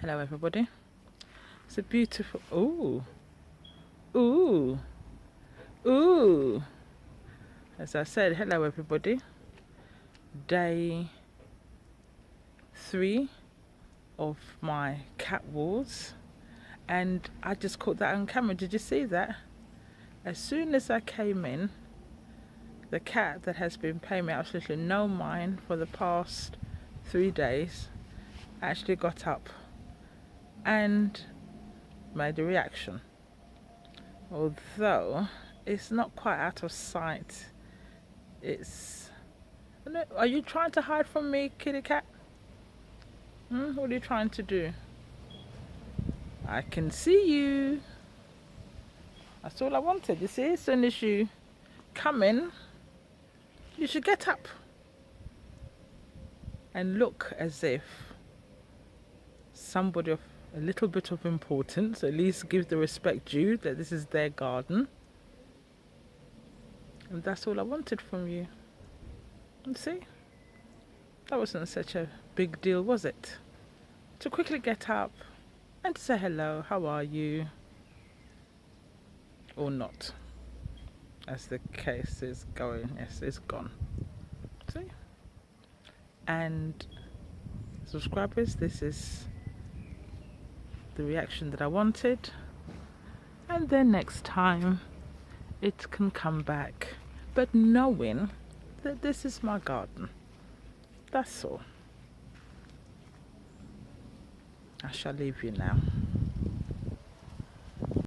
Hello everybody. It's a beautiful ooh ooh as I said, hello everybody. Day 3 of my cat walls, and I just caught that on camera. Did you see that? As soon as I came in, the cat that has been paying me absolutely no mind for the past 3 days actually got up and made a reaction. Although it's not quite out of sight. Are you trying to hide from me, kitty cat? What are you trying to do? I can see you. That's all I wanted. You see, as soon as you come in, you should get up and look as if somebody of a little bit of importance, at least give the respect due that this is their garden. And that's all I wanted from you. And see, that wasn't such a big deal, was it? To quickly get up and to say hello, how are you? Or not, as the case is going. Yes, it's gone. See? And subscribers, this is the reaction that I wanted, and then next time it can come back, but knowing that this is my garden. That's all. I shall leave you now.